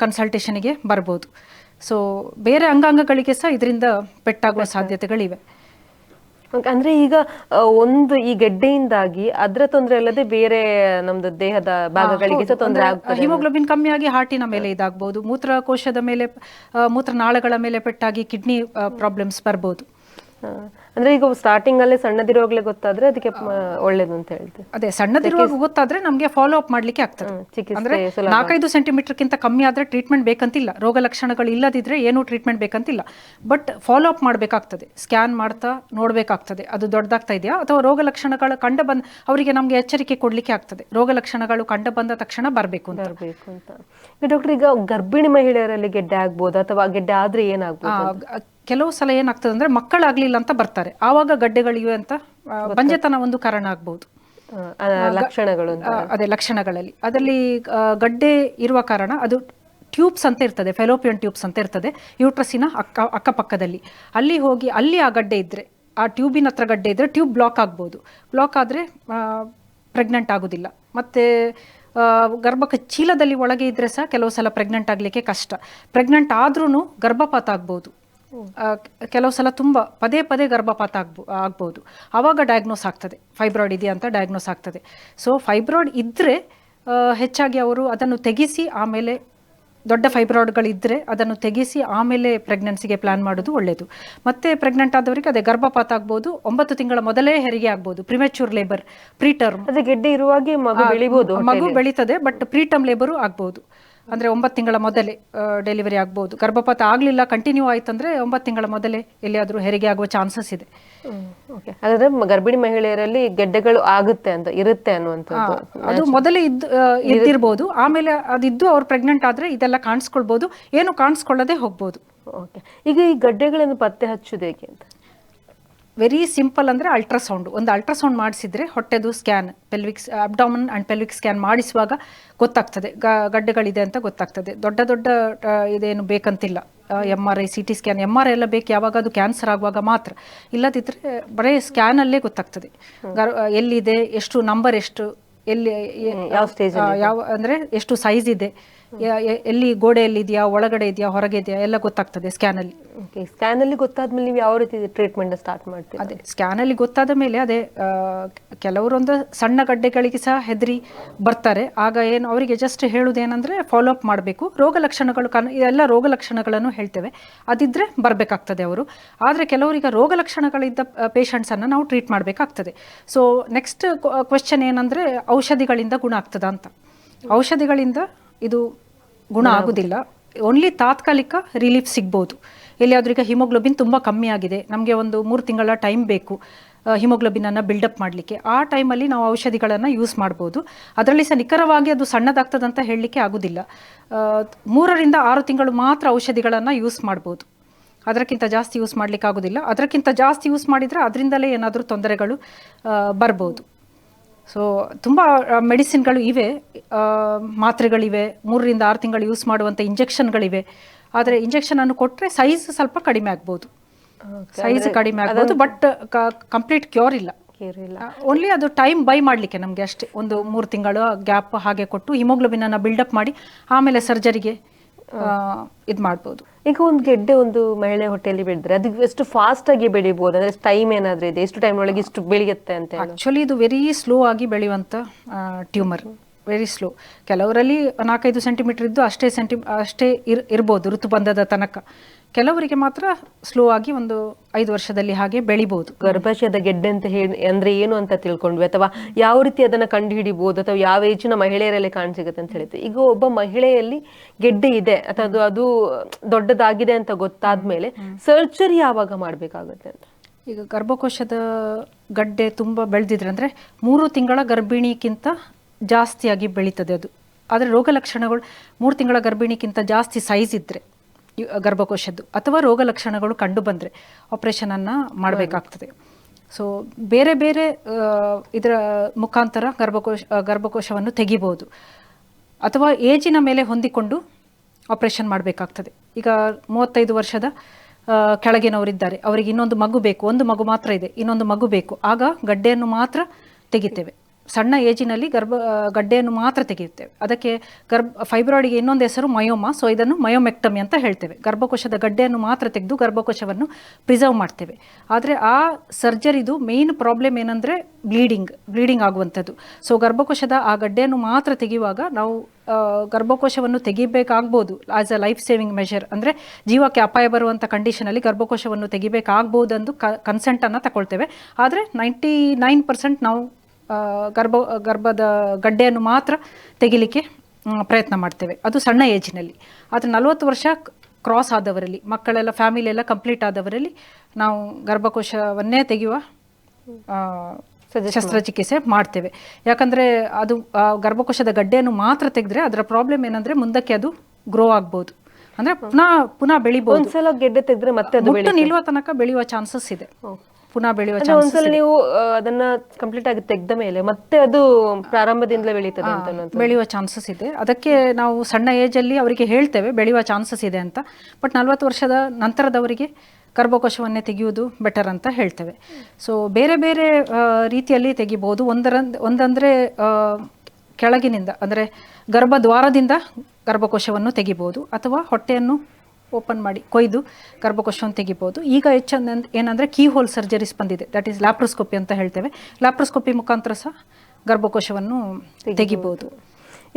ಕನ್ಸಲ್ಟೇಷನ್ಗೆ ಬರ್ಬೋದು. ಸೊ ಬೇರೆ ಅಂಗಾಂಗಗಳಿಗೆ ಸಹ ಇದರಿಂದ ಪೆಟ್ಟಾಗುವ ಸಾಧ್ಯತೆಗಳಿವೆ. ಅಂದ್ರೆ ಈಗ ಒಂದು ಈ ಗೆಡ್ಡೆಯಿಂದಾಗಿ ಅದರ ತೊಂದರೆ ಅಲ್ಲದೆ ಬೇರೆ ನಮ್ದು ದೇಹದ ಭಾಗಗಳಿಗೆ ಸಹ ತೊಂದರೆ ಆಗ್ತದೆ. ಹಿಮೋಗ್ಲೋಬಿನ್ ಕಮ್ಮಿಯಾಗಿ ಹಾರ್ಟಿನ ಮೇಲೆ ಇದಾಗಬಹುದು, ಮೂತ್ರಕೋಶದ ಮೇಲೆ, ಮೂತ್ರನಾಳಗಳ ಮೇಲೆ ಪೆಟ್ಟಾಗಿ ಕಿಡ್ನಿ ಪ್ರಾಬ್ಲಮ್ಸ್ ಬರ್ಬೋದು. ಅಂದ್ರೆ ಈಗ ಸ್ಟಾರ್ಟಿಂಗ್ ಅಲ್ಲೇ ಸಣ್ಣದಿರುವಾಗಲೇ ಗೊತ್ತಾದ್ರೆ ಅದಕ್ಕೆ ಒಳ್ಳೇದು ಅಂತ ಹೇಳ್ತೀವಿ. ಅದೇ ಸಣ್ಣದಿರುವಾಗ ಗೊತ್ತಾದ್ರೆ ನಮ್ಗೆ ಫಾಲೋ ಅಪ್ ಮಾಡ್ಲಿಕ್ಕೆ ಆಗ್ತದೆ. ಅಂದ್ರೆ 4-5 ಸೆಂಟಿಮೀಟರ್ಗಿಂತ ಕಮ್ಮಿ ಆದ್ರೆ ಟ್ರೀಟ್ಮೆಂಟ್ ಬೇಕಂತಿಲ್ಲ, ರೋಗ ಲಕ್ಷಣಗಳು ಇಲ್ಲದಿದ್ರೆ ಏನೂ ಟ್ರೀಟ್ಮೆಂಟ್ ಬೇಕಂತಿಲ್ಲ. ಬಟ್ ಫಾಲೋ ಅಪ್ ಮಾಡಬೇಕಾಗ್ತದೆ, ಸ್ಕ್ಯಾನ್ ಮಾಡ್ತಾ ನೋಡ್ಬೇಕಾಗ್ತದೆ ಅದು ದೊಡ್ಡದಾಗ್ತಾ ಇದೆಯಾ ಅಥವಾ ರೋಗ ಲಕ್ಷಣಗಳು ಕಂಡು ಬಂದ ಅವರಿಗೆ ನಮ್ಗೆ ಎಚ್ಚರಿಕೆ ಕೊಡ್ಲಿಕ್ಕೆ ಆಗ್ತದೆ. ರೋಗ ಲಕ್ಷಣಗಳು ಕಂಡು ಬಂದ ತಕ್ಷಣ ಬರಬೇಕು ಅಂತ. ಡಾಕ್ಟರ್, ಈಗ ಗರ್ಭಿಣಿ ಮಹಿಳೆಯರಲ್ಲಿ ಗೆಡ್ಡೆ ಆಗ್ಬೋದು ಅಥವಾ ಗೆಡ್ಡೆ ಆದ್ರೆ ಏನಾಗ್ಬೋದು? ಕೆಲವು ಸಲ ಏನಾಗ್ತದೆ ಅಂದ್ರೆ ಮಕ್ಕಳಾಗ್ಲಿಲ್ಲ ಅಂತ ಬರ್ತಾರೆ, ಆವಾಗ ಗಡ್ಡೆಗಳಿವೆ ಅಂತ ಬಂಜೆತನ ಒಂದು ಕಾರಣ ಆಗ್ಬಹುದು. ಲಕ್ಷಣಗಳು ಅದೇ ಲಕ್ಷಣಗಳಲ್ಲಿ ಅದರಲ್ಲಿ ಗಡ್ಡೆ ಇರುವ ಕಾರಣ ಅದು ಟ್ಯೂಬ್ಸ್ ಅಂತ ಇರ್ತದೆ, ಫೆಲೋಪಿಯನ್ ಟ್ಯೂಬ್ಸ್ ಅಂತ ಇರ್ತದೆ ಯೂಟ್ರಸಿನ ಅಕ್ಕಪಕ್ಕದಲ್ಲಿ. ಅಲ್ಲಿ ಹೋಗಿ ಅಲ್ಲಿ ಆ ಗಡ್ಡೆ ಇದ್ರೆ, ಆ ಟ್ಯೂಬಿನ ಹತ್ರ ಗಡ್ಡೆ ಇದ್ರೆ ಟ್ಯೂಬ್ ಬ್ಲಾಕ್ ಆಗ್ಬೋದು. ಬ್ಲಾಕ್ ಆದರೆ ಪ್ರೆಗ್ನೆಂಟ್ ಆಗೋದಿಲ್ಲ. ಮತ್ತು ಗರ್ಭಕ ಚೀಲದಲ್ಲಿ ಒಳಗೆ ಇದ್ರೆ ಸಹ ಕೆಲವು ಸಲ ಪ್ರೆಗ್ನೆಂಟ್ ಆಗಲಿಕ್ಕೆ ಕಷ್ಟ. ಪ್ರೆಗ್ನೆಂಟ್ ಆದ್ರೂ ಗರ್ಭಪಾತ ಆಗ್ಬೋದು, ಕೆಲವು ಸಲ ತುಂಬ ಪದೇ ಪದೇ ಗರ್ಭಪಾತ ಆಗ್ಬೋದು. ಆವಾಗ ಡಯಾಗ್ನೋಸ್ ಆಗ್ತದೆ, ಫೈಬ್ರಾಯ್ಡ್ ಇದೆಯಾ ಅಂತ ಡಯಾಗ್ನೋಸ್ ಆಗ್ತದೆ. ಸೊ ಫೈಬ್ರಾಯ್ಡ್ ಇದ್ದರೆ ಹೆಚ್ಚಾಗಿ ಅವರು ಅದನ್ನು ತೆಗೆಸಿ, ಆಮೇಲೆ ದೊಡ್ಡ ಫೈಬ್ರಾಯ್ಡ್ಗಳಿದ್ದರೆ ಅದನ್ನು ತೆಗೆಸಿ ಆಮೇಲೆ ಪ್ರೆಗ್ನೆನ್ಸಿಗೆ ಪ್ಲಾನ್ ಮಾಡೋದು ಒಳ್ಳೆಯದು. ಮತ್ತು ಪ್ರೆಗ್ನೆಂಟ್ ಆದವರಿಗೆ ಅದೇ ಗರ್ಭಪಾತ ಆಗ್ಬೋದು, 9 ತಿಂಗಳ ಮೊದಲೇ ಹೆರಿಗೆ ಆಗ್ಬೋದು, ಪ್ರಿಮೆಚೂರ್ ಲೇಬರ್, ಪ್ರೀಟರ್ಮ್. ಅದೇ ಗೆಡ್ಡೆ ಇರುವಾಗೆ ಮಗು ಬೆಳೀತದೆ, ಬಟ್ ಪ್ರೀಟರ್ಮ್ ಲೇಬರು ಆಗ್ಬೋದು. ಅಂದರೆ 9 ತಿಂಗಳ ಮೊದಲೇ ಡೆಲಿವರಿ ಆಗ್ಬೋದು. ಗರ್ಭಪಾತ ಆಗಲಿಲ್ಲ, ಕಂಟಿನ್ಯೂ ಆಯ್ತಂದ್ರೆ 9 ತಿಂಗಳ ಮೊದಲೇ ಎಲ್ಲಿಯಾದರೂ ಹೆರಿಗೆ ಆಗುವ ಚಾನ್ಸಸ್ ಇದೆ. ಹಾಗಾದ್ರೆ ಗರ್ಭಿಣಿ ಮಹಿಳೆಯರಲ್ಲಿ ಗೆಡ್ಡೆಗಳು ಆಗುತ್ತೆ ಅಂತ ಇರುತ್ತೆ ಅನ್ನುವಂಥದ್ದು ಅದು ಮೊದಲೇ ಇದ್ದಿರ್ಬೋದು. ಆಮೇಲೆ ಅದಿದ್ದು ಅವ್ರು ಪ್ರೆಗ್ನೆಂಟ್ ಆದ್ರೆ ಇದೆಲ್ಲ ಕಾಣಿಸ್ಕೊಳ್ಬೋದು, ಏನು ಕಾಣಿಸ್ಕೊಳ್ಳದೆ ಹೋಗ್ಬೋದು. ಓಕೆ, ಈಗ ಈ ಗಡ್ಡೆಗಳನ್ನು ಪತ್ತೆ ಹಚ್ಚುದು ಹೇಗೆ ಅಂತ? ವೆರಿ ಸಿಂಪಲ್ ಅಂದರೆ ಅಲ್ಟ್ರಾಸೌಂಡ್. ಒಂದು ಅಲ್ಟ್ರಾಸೌಂಡ್ ಮಾಡಿಸಿದ್ರೆ ಹೊಟ್ಟೆದು scan, pelvics abdomen and pelvic scan ಮಾಡಿಸುವಾಗ ಗೊತ್ತಾಗ್ತದೆ ಗಡ್ಡೆಗಳಿದೆ ಅಂತ ಗೊತ್ತಾಗ್ತದೆ. ದೊಡ್ಡ ಇದೇನು ಬೇಕಂತಿಲ್ಲ. MRI, CT ಸ್ಕ್ಯಾನ್, MRI ಎಲ್ಲ ಬೇಕು ಯಾವಾಗ ಅದು ಕ್ಯಾನ್ಸರ್ ಆಗುವಾಗ ಮಾತ್ರ. ಇಲ್ಲದಿದ್ದರೆ ಬರೀ ಸ್ಕ್ಯಾನಲ್ಲೇ ಗೊತ್ತಾಗ್ತದೆ ಎಲ್ಲಿದೆ, ಎಷ್ಟು ನಂಬರ್, ಎಷ್ಟು ಎಲ್ಲಿ ಯಾವ ಅಂದರೆ ಎಷ್ಟು ಸೈಜ್ ಇದೆ, ಎಲ್ಲಿ ಗೋಡೆಯಲ್ಲಿ ಇದೆಯಾ, ಒಳಗಡೆ ಇದೆಯಾ, ಹೊರಗೆ ಇದೆಯಾ ಎಲ್ಲ ಗೊತ್ತಾಗ್ತದೆ ಸ್ಕ್ಯಾನಲ್ಲಿ. ಸ್ಕ್ಯಾನಲ್ಲಿ ಗೊತ್ತಾದ್ಮೇಲೆ ನೀವು ಯಾವ ರೀತಿ ಟ್ರೀಟ್ಮೆಂಟ್ ಸ್ಟಾರ್ಟ್ ಮಾಡ್ತೀವಿ? ಅದೇ ಸ್ಕ್ಯಾನಲ್ಲಿ ಗೊತ್ತಾದ ಮೇಲೆ ಅದೇ ಕೆಲವರೊಂದು ಸಣ್ಣ ಗಡ್ಡೆಗಳಿಗೆ ಸಹ ಹೆದರಿ ಬರ್ತಾರೆ. ಆಗ ಏನು ಅವರಿಗೆ ಜಸ್ಟ್ ಹೇಳುವುದೇನೆಂದರೆ ಫಾಲೋ ಅಪ್ ಮಾಡಬೇಕು. ರೋಗ ಲಕ್ಷಣಗಳು ಎಲ್ಲ ರೋಗ ಲಕ್ಷಣಗಳನ್ನು ಹೇಳ್ತೇವೆ, ಅದಿದ್ದರೆ ಬರಬೇಕಾಗ್ತದೆ ಅವರು. ಆದರೆ ಕೆಲವರಿಗೆ ರೋಗ ಲಕ್ಷಣಗಳಿದ್ದ ಪೇಷಂಟ್ಸನ್ನು ನಾವು ಟ್ರೀಟ್ ಮಾಡಬೇಕಾಗ್ತದೆ. ಸೊ ನೆಕ್ಸ್ಟ್ ಕ್ವೆಶ್ಚನ್ ಏನಂದರೆ ಔಷಧಿಗಳಿಂದ ಗುಣ ಆಗ್ತದ ಅಂತ. ಔಷಧಿಗಳಿಂದ ಇದು ಗುಣ ಆಗುವುದಿಲ್ಲ, ಓನ್ಲಿ ತಾತ್ಕಾಲಿಕ ರಿಲೀಫ್ ಸಿಗ್ಬೋದು. ಎಲ್ಲಿಯಾದ್ರೂ ಈಗ ಹಿಮೋಗ್ಲೋಬಿನ್ ತುಂಬ ಕಮ್ಮಿ ಆಗಿದೆ, ನಮಗೆ ಒಂದು 3 ತಿಂಗಳ ಟೈಮ್ ಬೇಕು ಹಿಮೋಗ್ಲೋಬಿನನ್ನು ಬಿಲ್ಡಪ್ ಮಾಡಲಿಕ್ಕೆ, ಆ ಟೈಮಲ್ಲಿ ನಾವು ಔಷಧಿಗಳನ್ನು ಯೂಸ್ ಮಾಡ್ಬೋದು. ಅದರಲ್ಲಿ ಸಹ ನಿಖರವಾಗಿ ಅದು ಸಣ್ಣದಾಗ್ತದಂತ ಹೇಳಲಿಕ್ಕೆ ಆಗೋದಿಲ್ಲ. 3ರಿಂದ 6 ತಿಂಗಳು ಮಾತ್ರ ಔಷಧಿಗಳನ್ನು ಯೂಸ್ ಮಾಡ್ಬೋದು, ಅದಕ್ಕಿಂತ ಜಾಸ್ತಿ ಯೂಸ್ ಮಾಡಲಿಕ್ಕೆ ಆಗೋದಿಲ್ಲ. ಅದಕ್ಕಿಂತ ಜಾಸ್ತಿ ಯೂಸ್ ಮಾಡಿದರೆ ಅದರಿಂದಲೇ ಏನಾದರೂ ತೊಂದರೆಗಳು ಬರ್ಬೋದು. ಸೊ ತುಂಬ ಮೆಡಿಸಿನ್ಗಳು ಇವೆ, ಮಾತ್ರೆಗಳಿವೆ, 3ರಿಂದ 6 ತಿಂಗಳು ಯೂಸ್ ಮಾಡುವಂಥ ಇಂಜೆಕ್ಷನ್ಗಳಿವೆ. ಆದರೆ ಇಂಜೆಕ್ಷನನ್ನು ಕೊಟ್ಟರೆ ಸೈಜ್ ಸ್ವಲ್ಪ ಕಡಿಮೆ ಆಗ್ಬೋದು. ಸೈಜ್ ಕಡಿಮೆ ಆಗ್ಬೋದು, ಬಟ್ ಕಂಪ್ಲೀಟ್ ಕ್ಯೂರ್ ಇಲ್ಲ. ಓನ್ಲಿ ಅದು ಟೈಮ್ ಬೈ ಮಾಡಲಿಕ್ಕೆ ನಮಗೆ ಅಷ್ಟೇ, ಒಂದು 3 ತಿಂಗಳು ಗ್ಯಾಪ್ ಹಾಗೆ ಕೊಟ್ಟು ಹಿಮೋಗ್ಲೋಬಿನ್ ಅನ್ನ ಬಿಲ್ಡಪ್ ಮಾಡಿ ಆಮೇಲೆ ಸರ್ಜರಿಗೆ ಇದು ಮಾಡ್ಬೋದು. ಈಗ ಒಂದು ಗೆಡ್ಡೆ ಒಂದು ಮಹಿಳೆ ಹೊಟ್ಟೆಯಲ್ಲಿ ಬೆಳೆದ್ರೆ ಅದಕ್ಕೆ ಎಷ್ಟು ಫಾಸ್ಟ್ ಆಗಿ ಬೆಳಿಬಹುದು, ಅಂದ್ರೆ ಟೈಮ್ ಏನಾದ್ರೂ ಇದೆ, ಎಷ್ಟು ಟೈಮ್ ಒಳಗೆ ಇಷ್ಟು ಬೆಳೆಯುತ್ತೆ ಅಂತ? ಆಕ್ಚುಲಿ ಇದು ವೆರಿ ಸ್ಲೋ ಆಗಿ ಬೆಳೆಯುವಂತ ಟ್ಯೂಮರ್, ವೆರಿ ಸ್ಲೋ. ಕೆಲವರಲ್ಲಿ 4-5 ಸೆಂಟಿಮೀಟರ್ ಇದ್ದು ಅಷ್ಟೇ ಇರ್ಬೋದು ಋತುಬಂಧದ ತನಕ. ಕೆಲವರಿಗೆ ಮಾತ್ರ ಸ್ಲೋ ಆಗಿ ಒಂದು 5 ವರ್ಷದಲ್ಲಿ ಹಾಗೆ ಬೆಳಿಬಹುದು. ಗರ್ಭಾಶಯದ ಗೆಡ್ಡೆ ಅಂತ ಹೇಳಿ ಅಂದ್ರೆ ಏನು ಅಂತ ತಿಳ್ಕೊಂಡ್ವಿ, ಅಥವಾ ಯಾವ ರೀತಿ ಅದನ್ನ ಕಂಡು ಹಿಡಿಬಹುದು, ಅಥವಾ ಯಾವ ಏಜಿನ ಮಹಿಳೆಯರಲ್ಲಿ ಕಾಣಸಿಗುತ್ತೆ ಅಂತ ಹೇಳಿದ್ರೆ, ಈಗ ಒಬ್ಬ ಮಹಿಳೆಯಲ್ಲಿ ಗೆಡ್ಡೆ ಇದೆ ಅಥವಾ ಅದು ದೊಡ್ಡದಾಗಿದೆ ಅಂತ ಗೊತ್ತಾದ್ಮೇಲೆ ಸರ್ಜರಿ ಯಾವಾಗ ಮಾಡ್ಬೇಕಾಗುತ್ತೆ ಅಂತ? ಈಗ ಗರ್ಭಕೋಶದ ಗಡ್ಡೆ ತುಂಬಾ ಬೆಳೆದಿದ್ರೆ ಅಂದ್ರೆ 3 ತಿಂಗಳ ಗರ್ಭಿಣಿಗಿಂತ ಜಾಸ್ತಿಯಾಗಿ ಬೆಳೀತದೆ ಅದು. ಆದರೆ ರೋಗ ಲಕ್ಷಣಗಳು 3 ತಿಂಗಳ ಗರ್ಭಿಣಿಗಿಂತ ಜಾಸ್ತಿ ಸೈಜ್ ಇದ್ರೆ ಗರ್ಭಕೋಶದ್ದು, ಅಥವಾ ರೋಗ ಲಕ್ಷಣಗಳು ಕಂಡು ಬಂದರೆ ಆಪರೇಷನನ್ನು ಮಾಡಬೇಕಾಗ್ತದೆ. ಸೊ ಬೇರೆ ಬೇರೆ ಇದರ ಮುಖಾಂತರ ಗರ್ಭಕೋಶವನ್ನು ತೆಗಿಬೋದು, ಅಥವಾ ಏಜಿನ ಮೇಲೆ ಹೊಂದಿಕೊಂಡು ಆಪರೇಷನ್ ಮಾಡಬೇಕಾಗ್ತದೆ. ಈಗ 35 ವರ್ಷದ ಕೆಳಗಿನವರಿದ್ದಾರೆ, ಅವರಿಗೆ ಇನ್ನೊಂದು ಮಗು ಬೇಕು, ಒಂದು ಮಗು ಮಾತ್ರ ಇದೆ, ಇನ್ನೊಂದು ಮಗು ಬೇಕು, ಆಗ ಗಡ್ಡೆಯನ್ನು ಮಾತ್ರ ತೆಗಿತೇವೆ. ಸಣ್ಣ ಏಜಿನಲ್ಲಿ ಗಡ್ಡೆಯನ್ನು ಮಾತ್ರ ತೆಗೆಯುತ್ತೇವೆ. ಅದಕ್ಕೆ ಫೈಬ್ರಾಯ್ಡ್ಗೆ ಇನ್ನೊಂದು ಹೆಸರು ಮಯೋಮಾ. ಸೊ ಇದನ್ನು ಮಯೋಮೆಕ್ಟಮಿ ಅಂತ ಹೇಳ್ತೇವೆ. ಗರ್ಭಕೋಶದ ಗಡ್ಡೆಯನ್ನು ಮಾತ್ರ ತೆಗೆದು ಗರ್ಭಕೋಶವನ್ನು ಪ್ರಿಸರ್ವ್ ಮಾಡ್ತೇವೆ. ಆದರೆ ಆ ಸರ್ಜರಿದು ಮೇನ್ ಪ್ರಾಬ್ಲಮ್ ಏನಂದರೆ ಬ್ಲೀಡಿಂಗ್ ಆಗುವಂಥದ್ದು. ಸೊ ಗರ್ಭಕೋಶದ ಆ ಗಡ್ಡೆಯನ್ನು ಮಾತ್ರ ತೆಗೆಯುವಾಗ ನಾವು ಗರ್ಭಕೋಶವನ್ನು ತೆಗಿಬೇಕಾಗ್ಬೋದು as a life saving measure, ಅಂದರೆ ಜೀವಕ್ಕೆ ಅಪಾಯ ಬರುವಂಥ ಕಂಡೀಷನಲ್ಲಿ ಗರ್ಭಕೋಶವನ್ನು ತೆಗಿಬೇಕಾಗ್ಬೋದು ಎಂದು ಕನ್ಸೆಂಟನ್ನು ತಗೊಳ್ತೇವೆ. ಆದರೆ 99% ನಾವು ಗರ್ಭದ ಗಡ್ಡೆಯನ್ನು ಮಾತ್ರ ತೆಗಿಲಿಕ್ಕೆ ಪ್ರಯತ್ನ ಮಾಡ್ತೇವೆ, ಅದು ಸಣ್ಣ ಏಜಿನಲ್ಲಿ. ಆದರೆ 40 ವರ್ಷ ಕ್ರಾಸ್ ಆದವರಲ್ಲಿ, ಮಕ್ಕಳೆಲ್ಲ ಫ್ಯಾಮಿಲಿ ಎಲ್ಲ ಕಂಪ್ಲೀಟ್ ಆದವರಲ್ಲಿ ನಾವು ಗರ್ಭಕೋಶವನ್ನೇ ತೆಗೆಯುವ ಶಸ್ತ್ರಚಿಕಿತ್ಸೆ ಮಾಡ್ತೇವೆ. ಯಾಕಂದರೆ ಅದು ಗರ್ಭಕೋಶದ ಗಡ್ಡೆಯನ್ನು ಮಾತ್ರ ತೆಗೆದ್ರೆ ಅದರ ಪ್ರಾಬ್ಲಮ್ ಏನಂದರೆ ಮುಂದಕ್ಕೆ ಅದು ಗ್ರೋ ಆಗ್ಬೋದು, ಅಂದರೆ ಪುನಃ ಬೆಳಿಬೋದು. ಒಂದ್ಸಲ ಗೆಡ್ಡೆ ತೆಗೆದ್ರೆ ಮತ್ತೆ ಮುಟ್ಟು ನಿಲ್ಲುವ ತನಕ ಬೆಳೆಯುವ ಚಾನ್ಸಸ್ ಇದೆ, ಪುನಃ ಬೆಳೆಯುವ ಒಂದ್ಸಲ ನೀವು ಅದನ್ನ ಕಂಪ್ಲೀಟ್ ಆಗಿ ತೆಗೆದ ಮೇಲೆ ಮತ್ತೆ ಅದು ಪ್ರಾರಂಭದಿಂದಲೇ ಬೆಳೀತದೆ ಅಂತ ಬೆಳೆಯುವ ಚಾನ್ಸಸ್ ಇದೆ. ಅದಕ್ಕೆ ನಾವು ಸಣ್ಣ ಏಜಲ್ಲಿ ಅವರಿಗೆ ಹೇಳ್ತೇವೆ ಬೆಳೆಯುವ ಚಾನ್ಸಸ್ ಇದೆ ಅಂತ. ಬಟ್ 40 ವರ್ಷದ ನಂತರದವರಿಗೆ ಗರ್ಭಕೋಶವನ್ನೇ ತೆಗೆಯುವುದು ಬೆಟರ್ ಅಂತ ಹೇಳ್ತೇವೆ. ಸೊ ಬೇರೆ ಬೇರೆ ರೀತಿಯಲ್ಲಿ ತೆಗಿಬಹುದು. ಒಂದಂದರೆ ಕೆಳಗಿನಿಂದ, ಅಂದರೆ ಗರ್ಭದ್ವಾರದಿಂದ ಗರ್ಭಕೋಶವನ್ನು ತೆಗಿಬಹುದು, ಅಥವಾ ಹೊಟ್ಟೆಯನ್ನು ಓಪನ್ ಮಾಡಿ ಕೊಯ್ದು ಗರ್ಭಕೋಶವನ್ನು ತೆಗಿಬೋದು. ಈಗ ಏನಂದರೆ ಕೀ ಹೋಲ್ ಸರ್ಜರೀಸ್ ಬಂದಿದೆ, ದಟ್ ಈಸ್ ಲ್ಯಾಪ್ರೋಸ್ಕೋಪಿ ಅಂತ ಹೇಳ್ತೇವೆ. ಲ್ಯಾಪ್ರೋಸ್ಕೋಪಿ ಮುಖಾಂತರ ಸಹ ಗರ್ಭಕೋಶವನ್ನು ತೆಗಿಬೋದು.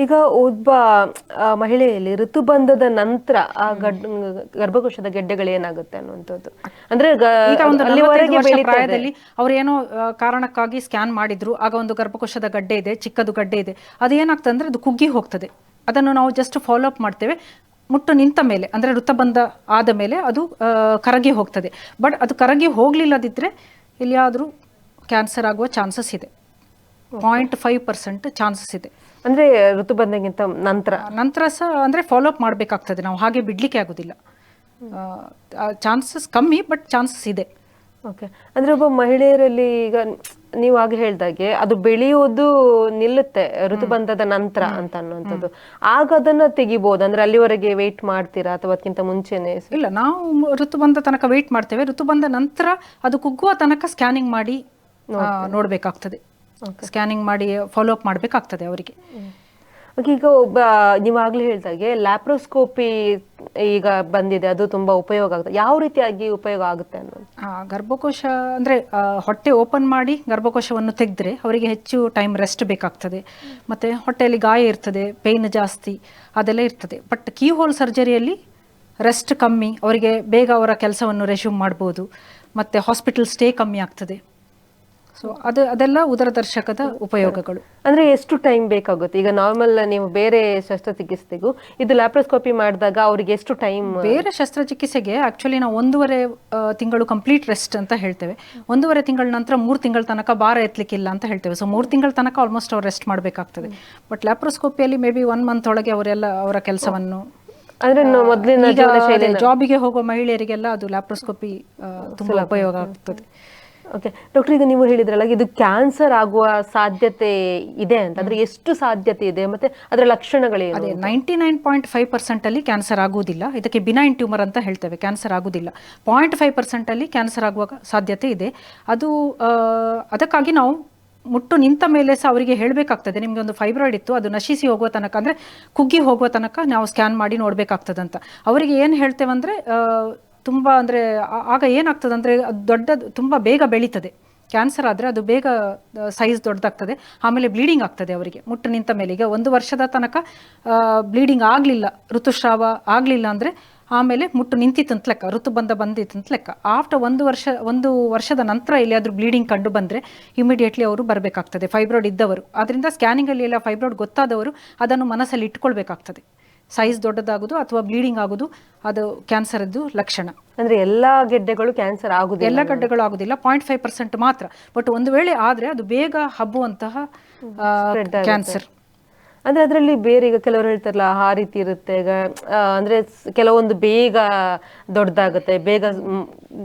ಈಗ ಒಬ್ಬ ಮಹಿಳೆಯಲ್ಲಿ ಋತುಬಂಧದ ನಂತರ ಆ ಗರ್ಭಕೋಶದ ಗೆಡ್ಡೆಗಳು ಏನಾಗುತ್ತೆ ಅನ್ನುವಂಥದ್ದು, ಅಂದ್ರೆ ಈಗ ಒಂದು ಪ್ರಾಯದಲ್ಲಿ ಅವ್ರೇನೋ ಕಾರಣಕ್ಕಾಗಿ ಸ್ಕ್ಯಾನ್ ಮಾಡಿದ್ರು, ಆಗ ಒಂದು ಗರ್ಭಕೋಶದ ಗಡ್ಡೆ ಇದೆ, ಚಿಕ್ಕದು ಗಡ್ಡೆ ಇದೆ, ಅದೇನಾಗ್ತದೆ ಅಂದರೆ ಅದು ಕುಗ್ಗಿ ಹೋಗ್ತದೆ. ಅದನ್ನು ನಾವು ಜಸ್ಟ್ ಫಾಲೋ ಅಪ್ ಮಾಡ್ತೇವೆ. ಮುಟ್ಟು ನಿಂತ ಮೇಲೆ, ಅಂದರೆ ಋತುಬಂಧ ಆದ ಮೇಲೆ ಅದು ಕರಗಿ ಹೋಗ್ತದೆ. ಬಟ್ ಅದು ಕರಗಿ ಹೋಗಲಿಲ್ಲದಿದ್ದರೆ ಎಲ್ಲಿಯಾದರೂ ಕ್ಯಾನ್ಸರ್ ಆಗುವ ಚಾನ್ಸಸ್ ಇದೆ. 0.5% ಚಾನ್ಸಸ್ ಇದೆ. ಅಂದರೆ ಋತುಬಂಧಕ್ಕಿಂತ ನಂತರ ಸಹ ಅಂದರೆ ಫಾಲೋ ಅಪ್ ಮಾಡಬೇಕಾಗ್ತದೆ, ನಾವು ಹಾಗೆ ಬಿಡಲಿಕ್ಕೆ ಆಗೋದಿಲ್ಲ. ಚಾನ್ಸಸ್ ಕಮ್ಮಿ, ಬಟ್ ಚಾನ್ಸಸ್ ಇದೆ. ಓಕೆ. ಅಂದರೆ ಒಬ್ಬ ಮಹಿಳೆಯರಲ್ಲಿ ಈಗ ನೀವು ಆಗ ಹೇಳ್ದಾಗೆ ಅದು ಬೆಳೆಯೋದು ನಿಲ್ಲುತ್ತೆ ಋತುಬಂಧದ ನಂತರ ಅಂತ ಅನ್ನುವಂಥದ್ದು, ಆಗ ಅದನ್ನ ತೆಗಿಬಹುದು? ಅಂದ್ರೆ ಅಲ್ಲಿವರೆಗೆ ವೆಯ್ಟ್ ಮಾಡ್ತೀರಾ ಅಥವಾ ಅದಕ್ಕಿಂತ ಮುಂಚೆನೆ? ಇಲ್ಲ, ನಾವು ಋತುಬಂಧ ತನಕ ವೆಯ್ಟ್ ಮಾಡ್ತೇವೆ. ಋತುಬಂಧ ನಂತರ ಅದು ಕುಗ್ಗುವ ತನಕ ಸ್ಕ್ಯಾನಿಂಗ್ ಮಾಡಿ ನೋಡಬೇಕಾಗ್ತದೆ. ಸ್ಕ್ಯಾನಿಂಗ್ ಮಾಡಿ ಫಾಲೋ ಅಪ್ ಮಾಡಬೇಕಾಗ್ತದೆ ಅವರಿಗೆ. ಈಗ ಒಬ್ಬ ನೀವಾಗಲೇ ಹೇಳ್ದಾಗೆ ಲ್ಯಾಪ್ರೋಸ್ಕೋಪಿ ಈಗ ಬಂದಿದೆ, ಅದು ತುಂಬಾ ಉಪಯೋಗ ಆಗುತ್ತೆ. ಯಾವ ರೀತಿಯಾಗಿ ಉಪಯೋಗ ಆಗುತ್ತೆ ಅನ್ನೋದು? ಗರ್ಭಕೋಶ ಅಂದರೆ ಹೊಟ್ಟೆ ಓಪನ್ ಮಾಡಿ ಗರ್ಭಕೋಶವನ್ನು ತೆಗೆದ್ರೆ ಅವರಿಗೆ ಹೆಚ್ಚು ಟೈಮ್ ರೆಸ್ಟ್ ಬೇಕಾಗ್ತದೆ, ಮತ್ತು ಹೊಟ್ಟೆಯಲ್ಲಿ ಗಾಯ ಇರ್ತದೆ, ಪೇಯ್ನ್ ಜಾಸ್ತಿ, ಅದೆಲ್ಲ ಇರ್ತದೆ. ಬಟ್ ಕೀ ಹೋಲ್ ಸರ್ಜರಿಯಲ್ಲಿ ರೆಸ್ಟ್ ಕಮ್ಮಿ, ಅವರಿಗೆ ಬೇಗ ಅವರ ಕೆಲಸವನ್ನು ರೆಸ್ಯೂಮ್ ಮಾಡ್ಬೋದು, ಮತ್ತು ಹಾಸ್ಪಿಟಲ್ ಸ್ಟೇ ಕಮ್ಮಿ ಆಗ್ತದೆ. ಸೊ ಅದೆಲ್ಲ ಉದರದರ್ಶಕದ ಉಪಯೋಗಗಳು. ಅಂದ್ರೆ ಎಷ್ಟು ಟೈಮ್ ಬೇಕಾಗುತ್ತೆ? ಈಗ ನಾರ್ಮಲ್ ನೀವು ಬೇರೆ ಶಸ್ತ್ರಚಿಕಿತ್ಸೆಗೂ ಇದು ಲ್ಯಾಪ್ರೋಸ್ಕೋಪಿ ಮಾಡಿದಾಗ ಅವರಿಗೆ ಎಷ್ಟು ಟೈಮ್? ಬೇರೆ ಶಸ್ತ್ರಚಿಕಿತ್ಸೆಗೆ ಆಕ್ಚುಲಿ ನಾವು 1.5 ತಿಂಗಳು ಕಂಪ್ಲೀಟ್ ರೆಸ್ಟ್ ಅಂತ ಹೇಳ್ತೇವೆ. 1.5 ತಿಂಗಳ ನಂತರ 3 ತಿಂಗಳ ತನಕ ಭಾರ ಎತ್ತಲಿಕ್ಕಿಲ್ಲ ಅಂತ ಹೇಳ್ತೇವೆ. ಸೊ 3 ತಿಂಗಳ ತನಕ ಆಲ್ಮೋಸ್ಟ್ ಅವ್ರು ರೆಸ್ಟ್ ಮಾಡಬೇಕಾಗ್ತದೆ. ಬಟ್ ಲ್ಯಾಪ್ರೋಸ್ಕೋಪಿಯಲ್ಲಿ ಮೇ ಬಿ 1 ಮಂತ್ ಒಳಗೆ ಅವರೆಲ್ಲ ಅವರ ಕೆಲಸವನ್ನು, ಅಂದ್ರೆ ಮೊದಲಿನ ಜಾಬಿಗೆ ಹೋಗುವ ಮಹಿಳೆಯರಿಗೆಲ್ಲ ಅದು ಲ್ಯಾಪ್ರೋಸ್ಕೋಪಿ ತುಂಬಾ ಉಪಯೋಗ ಆಗ್ತದೆ. ಓಕೆ ಡಾಕ್ಟರ್, ಈಗ ನೀವು ಹೇಳಿದ್ರಲ್ಲ ಇದು ಕ್ಯಾನ್ಸರ್ ಆಗುವ ಸಾಧ್ಯತೆ ಇದೆ ಅಂತ, ಅಂದ್ರೆ ಎಷ್ಟು ಸಾಧ್ಯತೆ ಇದೆ ಮತ್ತೆ ಅದರ ಲಕ್ಷಣಗಳೇನು? ಅದೇ 99.5% ಅಲ್ಲಿ ಕ್ಯಾನ್ಸರ್ ಆಗುವುದಿಲ್ಲ. ಇದಕ್ಕೆ ಬಿನೈನ್ ಟ್ಯೂಮರ್ ಅಂತ ಹೇಳ್ತೇವೆ, ಕ್ಯಾನ್ಸರ್ ಆಗುವುದಿಲ್ಲ. 0.5% ಅಲ್ಲಿ ಕ್ಯಾನ್ಸರ್ ಆಗುವ ಸಾಧ್ಯತೆ ಇದೆ. ಅದು ಅದಕ್ಕಾಗಿ ನಾವು ಮುಟ್ಟು ನಿಂತ ಮೇಲೆ ಸಹ ಅವರಿಗೆ ಹೇಳಬೇಕಾಗ್ತದೆ, ನಿಮಗೆ ಒಂದು ಫೈಬ್ರಾಯ್ಡ್ ಇತ್ತು, ಅದು ನಶಿಸಿ ಹೋಗುವ ತನಕ, ಅಂದರೆ ಕುಗ್ಗಿ ಹೋಗುವ ತನಕ ನಾವು ಸ್ಕ್ಯಾನ್ ಮಾಡಿ ನೋಡಬೇಕಾಗ್ತದಂತ. ಅವರಿಗೆ ಏನು ಹೇಳ್ತೇವಂದರೆ ತುಂಬ ಅಂದರೆ ಆಗ ಏನಾಗ್ತದೆ ಅಂದರೆ ಅದು ತುಂಬ ಬೇಗ ಬೆಳೀತದೆ. ಕ್ಯಾನ್ಸರ್ ಆದರೆ ಅದು ಬೇಗ ಸೈಜ್ ದೊಡ್ಡದಾಗ್ತದೆ, ಆಮೇಲೆ ಬ್ಲೀಡಿಂಗ್ ಆಗ್ತದೆ ಅವರಿಗೆ ಮುಟ್ಟು ನಿಂತ ಮೇಲೆ. ಈಗ 1 ವರ್ಷದ ತನಕ ಬ್ಲೀಡಿಂಗ್ ಆಗಲಿಲ್ಲ, ಋತುಸ್ರಾವ ಆಗಲಿಲ್ಲ ಅಂದರೆ ಆಮೇಲೆ ಮುಟ್ಟು ನಿಂತಿತ್ತಂತ ಲೆಕ್ಕ, ಋತುಬಂಧ ಬಂದಿತ್ತಂತ ಲೆಕ್ಕ. ಆಫ್ಟರ್ 1 ವರ್ಷದ ನಂತರ ಎಲ್ಲಿಯಾದರೂ ಬ್ಲೀಡಿಂಗ್ ಕಂಡು ಬಂದರೆ ಇಮಿಡಿಯೇಟ್ಲಿ ಅವರು ಬರಬೇಕಾಗ್ತದೆ, ಫೈಬ್ರಾಯ್ಡ್ ಇದ್ದವರು. ಆದ್ದರಿಂದ ಸ್ಕ್ಯಾನಿಂಗಲ್ಲಿ ಎಲ್ಲ ಫೈಬ್ರಾಯ್ಡ್ ಗೊತ್ತಾದವರು ಅದನ್ನು ಮನಸ್ಸಲ್ಲಿ ಇಟ್ಕೊಳ್ಬೇಕಾಗ್ತದೆ. ಸೈಜ್ ದೊಡ್ಡದಾಗೋದು ಅಥವಾ ಬ್ಲೀಡಿಂಗ್ ಆಗೋದು ಅದು ಕ್ಯಾನ್ಸರ್ದು ಲಕ್ಷಣ. ಅಂದ್ರೆ ಎಲ್ಲಾ ಗೆಡ್ಡೆಗಳು ಕ್ಯಾನ್ಸರ್ ಆಗುದಿಲ್ಲ? ಎಲ್ಲ ಗಡ್ಡೆಗಳು ಆಗುದಿಲ್ಲ, 0.5% ಮಾತ್ರ. ಬಟ್ ಒಂದು ವೇಳೆ ಆದರೆ ಅದು ಬೇಗ ಹಬ್ಬುವಂತಹ ಕ್ಯಾನ್ಸರ್. ಅಂದ್ರೆ ಅದರಲ್ಲಿ ಬೇರೆ, ಈಗ ಕೆಲವರು ಹೇಳ್ತಾರಲ್ಲ ಆ ರೀತಿ ಇರುತ್ತೆ, ಈಗ ಅಂದ್ರೆ ಕೆಲವೊಂದು ಬೇಗ ದೊಡ್ಡದಾಗುತ್ತೆ, ಬೇಗ